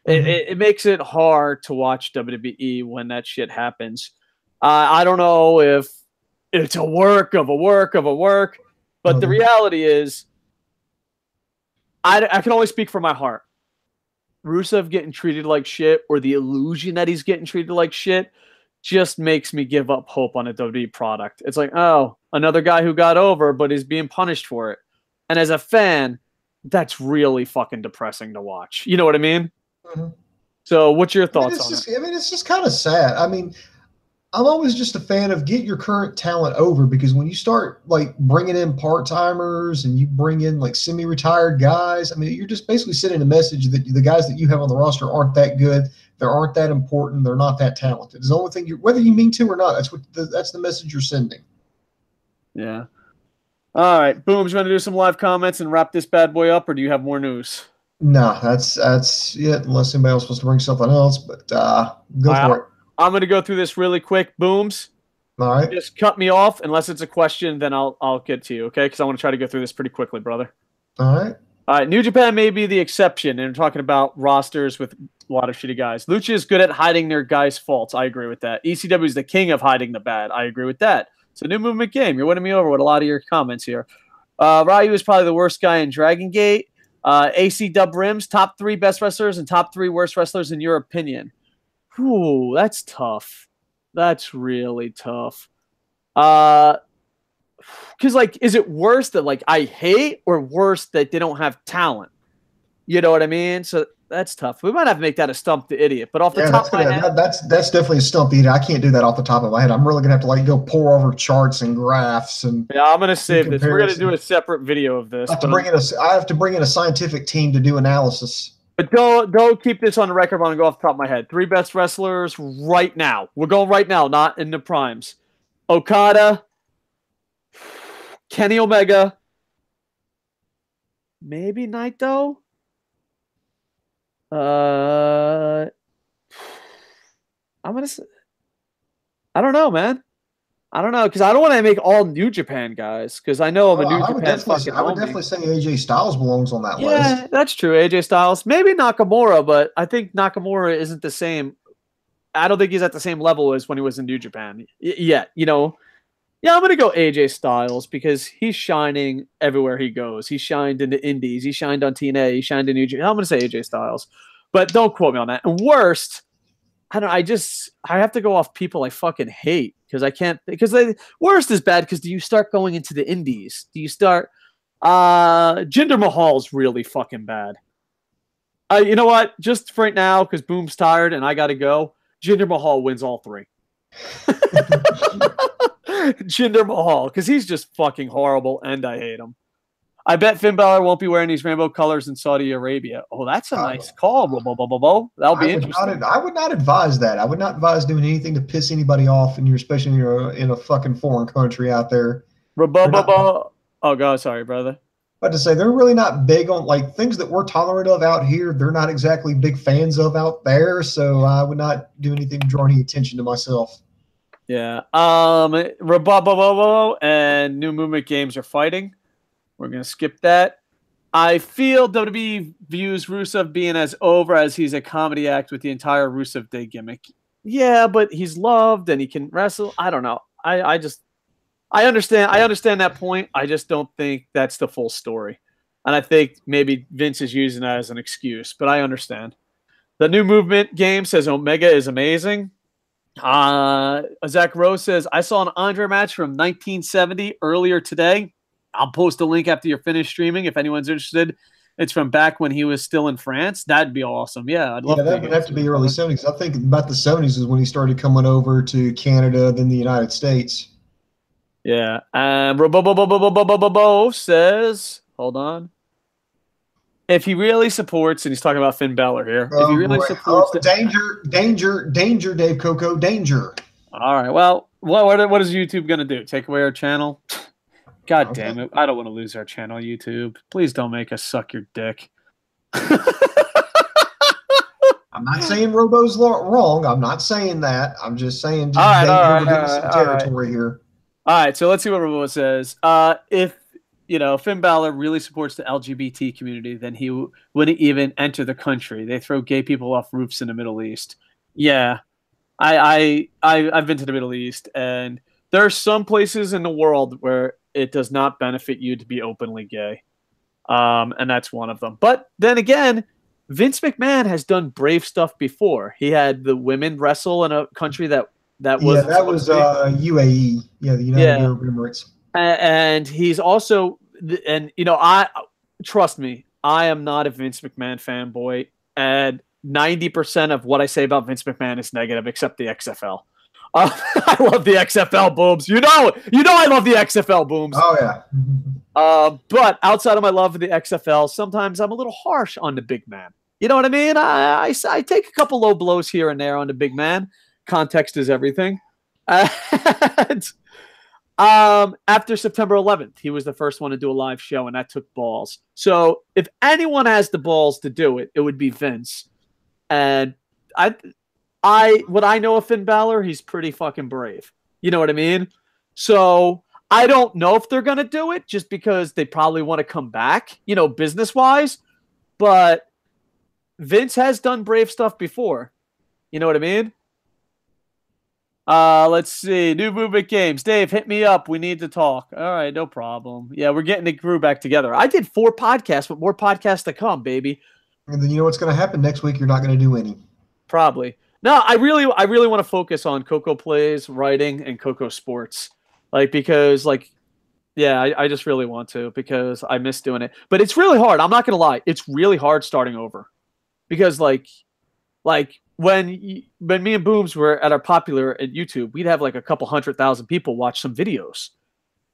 Mm-hmm. It makes it hard to watch WWE when that shit happens. I don't know if it's a work of a work of a work, but the reality is, I can only speak from my heart. Rusev getting treated like shit, or the illusion that he's getting treated like shit, just makes me give up hope on a WWE product. It's like, oh, another guy who got over, but is being punished for it. And as a fan, that's really fucking depressing to watch. You know what I mean? Mm-hmm. So what's your thoughts on it? I mean, it's just kind of sad. I mean, I'm always just a fan of get your current talent over, because when you start like bringing in part-timers and you bring in like semi-retired guys, I mean, you're just basically sending a message that the guys that you have on the roster aren't that good. They aren't that important. They're not that talented. It's the only thing whether you mean to or not, that's the message you're sending. Yeah. All right. Boom. You want to do some live comments and wrap this bad boy up, or do you have more news? No, that's it, unless anybody else wants to bring something else, but go for it. I'm going to go through this really quick. Booms. All right. Just cut me off. Unless it's a question, then I'll get to you, okay? Because I want to try to go through this pretty quickly, brother. All right. All right. New Japan may be the exception, and I'm talking about rosters with a lot of shitty guys. Lucha is good at hiding their guys' faults. I agree with that. ECW is the king of hiding the bad. I agree with that. It's a new movement game. You're winning me over with a lot of your comments here. Ryu is probably the worst guy in Dragon Gate. AC Dub Rims, top 3 best wrestlers and top 3 worst wrestlers in your opinion. Ooh, that's tough. That's really tough. Because, like, is it worse that, like, I hate, or worse that they don't have talent? You know what I mean? So that's tough. We might have to make that a stump the idiot. But off the Yeah, top of my head, that's definitely a stump eater. I can't do that off the top of my head. I'm really gonna have to like go pour over charts and graphs and yeah, I'm gonna do save this. We're gonna do comparison. a separate video of this. I have to bring in a scientific team to do analysis. But don't keep this on the record. I'm gonna go off the top of my head. 3 best wrestlers right now. We're going right now, not in the primes. Okada, Kenny Omega, maybe Naito. I'm gonna. I don't know, man. I don't know because I don't want to make all New Japan guys because I know I'm a New Japan fucking homie. I would definitely say AJ Styles belongs on that list. Yeah, that's true. AJ Styles, maybe Nakamura, but I think Nakamura isn't the same. I don't think he's at the same level as when he was in New Japan yet. You know, yeah, I'm gonna go AJ Styles because he's shining everywhere he goes. He shined in the Indies. He shined on TNA. He shined in New Japan. I'm gonna say AJ Styles, but don't quote me on that. And worst, I don't. I have to go off people I fucking hate because I can't. Because worst is bad because do you start going into the Indies? Do you start? Jinder Mahal's really fucking bad. You know what? Just for right now, because Boom's tired and I got to go. Jinder Mahal wins all 3. Jinder Mahal, because he's just fucking horrible and I hate him. I bet Finn Balor won't be wearing these rainbow colors in Saudi Arabia. Oh, that's a nice call. That'll be interesting. I would not advise that. I would not advise doing anything to piss anybody off, and especially in a fucking foreign country out there. Oh, God, sorry, brother. But to say they're really not big on like things that we're tolerant of out here. They're not exactly big fans of out there. So I would not do anything to draw any attention to myself. Yeah. And New Movement Games are fighting. We're going to skip that. I feel WWE views Rusev being as over as he's a comedy act with the entire Rusev Day gimmick. Yeah, but he's loved and he can wrestle. I don't know. I understand that point. I just don't think that's the full story. And I think maybe Vince is using that as an excuse, but I understand. The New Movement game says Omega is amazing. Zach Rose says, I saw an Andre match from 1970 earlier today. I'll post a link after you're finished streaming if anyone's interested. It's from back when he was still in France. That'd be awesome. Yeah, I'd love to. That would have to be early 70s. I think about the 70s is when he started coming over to Canada, then the United States. Yeah. Robo says, hold on. If he really supports, and he's talking about Finn Balor here. If he really supports danger, Dave Koco, danger. All right. Well, what is YouTube going to do? Take away our channel? God damn it. I don't want to lose our channel, YouTube. Please don't make us suck your dick. I'm not saying Robo's wrong. I'm not saying that. I'm just saying we're getting some territory here. All right, so let's see what Robo says. If Finn Balor really supports the LGBT community, then he wouldn't even enter the country. They throw gay people off roofs in the Middle East. Yeah, I've been to the Middle East, and there are some places in the world where it does not benefit you to be openly gay, and that's one of them. But then again, Vince McMahon has done brave stuff before. He had the women wrestle in a country that was UAE, the United Arab Emirates, and he's also, and I trust me, I am not a Vince McMahon fanboy, and 90% of what I say about Vince McMahon is negative, except the XFL. I love the XFL, Booms. You know I love the XFL, Booms. Oh yeah. But outside of my love for the XFL, sometimes I'm a little harsh on the big man. You know what I mean? I take a couple low blows here and there on the big man. Context is everything. And, after September 11th, he was the first one to do a live show, and that took balls. So if anyone has the balls to do it, it would be Vince. And what I know of Finn Balor, he's pretty fucking brave. You know what I mean? So I don't know if they're going to do it just because they probably want to come back, business-wise. But Vince has done brave stuff before. You know what I mean? Let's see. New Movement Games. Dave, hit me up. We need to talk. All right, no problem. Yeah, we're getting the crew back together. I did 4 podcasts, but more podcasts to come, baby. And then you know what's going to happen next week? You're not going to do any. Probably. No, I really want to focus on Koco Plays, writing, and KocoSports. I just really want to because I miss doing it. But it's really hard. I'm not going to lie. It's really hard starting over because like when me and Booms were at our popular at YouTube, we'd have like a couple 100,000 people watch some videos.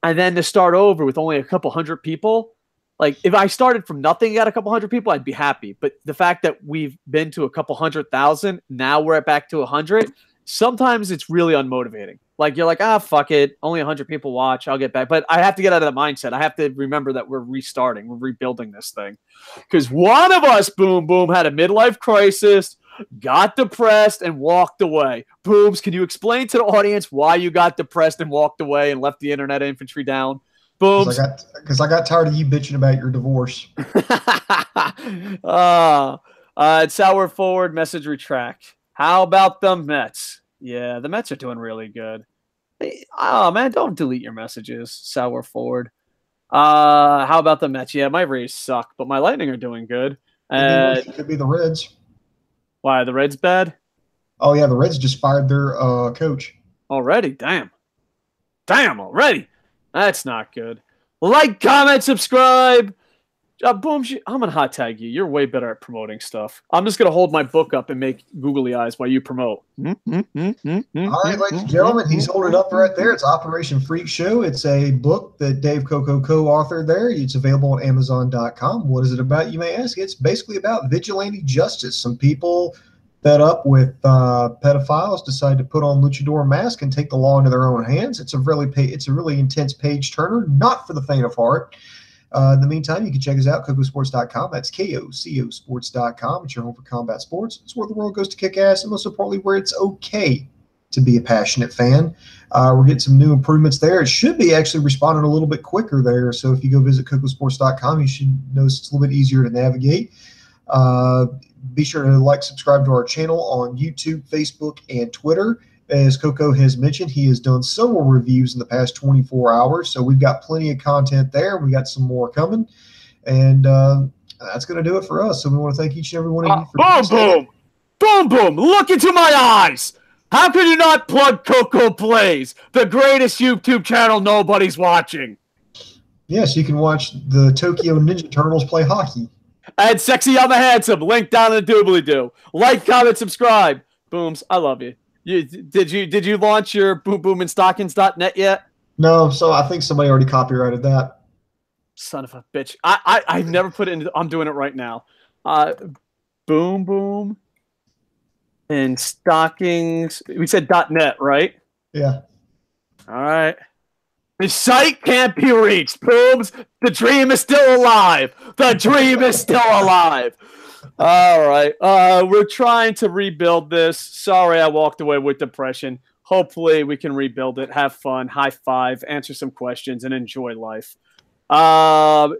And then to start over with only a couple hundred people, like if I started from nothing, got a couple hundred people, I'd be happy. But the fact that we've been to a couple 100,000, now we're back to 100, sometimes it's really unmotivating. Like you're like, fuck it, only 100 people watch, I'll get back. But I have to get out of that mindset. I have to remember that we're restarting, we're rebuilding this thing. Because one of us, Boom Boom, had a midlife crisis, got depressed, and walked away. Booms, can you explain to the audience why you got depressed and walked away and left the internet infantry down? Booms. Because I got tired of you bitching about your divorce. Sour forward, message retract. How about the Mets? Yeah, the Mets are doing really good. Oh, man, don't delete your messages, sour forward. How about the Mets? Yeah, my Rays suck, but my Lightning are doing good. It could be the Reds. Why, the Reds bad? Oh, yeah, the Reds just fired their coach. Already? Damn, already. That's not good. Like, comment, subscribe. Boom, I'm going to hot tag you. You're way better at promoting stuff. I'm just going to hold my book up and make googly eyes while you promote. All right, ladies and gentlemen, he's holding it up right there. It's Operation Freak Show. It's a book that Dave Koco co-authored there. It's available on Amazon.com. What is it about, you may ask? It's basically about vigilante justice. Some people fed up with pedophiles decide to put on luchador mask and take the law into their own hands. It's a really intense page turner, not for the faint of heart. In the meantime, you can check us out, KocoSports.com. That's KocoSports.com. It's your home for combat sports. It's where the world goes to kick ass, and most importantly, where it's okay to be a passionate fan. We're getting some new improvements there. It should be actually responding a little bit quicker there. So if you go visit KocoSports.com, you should notice it's a little bit easier to navigate. Be sure to like, subscribe to our channel on YouTube, Facebook, and Twitter. As Koco has mentioned, he has done several reviews in the past 24 hours, so we've got plenty of content there. We got some more coming, and that's going to do it for us. So we want to thank each and every one of you for Boom, boom, look into my eyes. How could you not plug Koco Plays, the greatest YouTube channel nobody's watching? Yes, you can watch the Tokyo Ninja Turtles play hockey. And Sexy I'm a Handsome, link down in the doobly-doo. Like, comment, subscribe. Booms, I love you. Did you launch your boomboomandstockings.net yet? No, so I think somebody already copyrighted that. Son of a bitch. I never put it in. I'm doing it right now. Boom boom and stockings. We said .net, right? Yeah. All right. The site can't be reached. Booms. The dream is still alive. The dream is still alive. All right. We're trying to rebuild this. Sorry I walked away with depression. Hopefully we can rebuild it, have fun, high five, answer some questions, and enjoy life.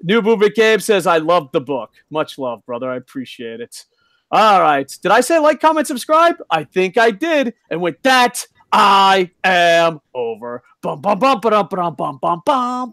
New Movement Gabe says, I love the book. Much love, brother. I appreciate it. All right. Did I say like, comment, subscribe? I think I did. And with that, I am over. Bum, bum, bum, ba-dum, ba-dum, bum, bum, bum, bum.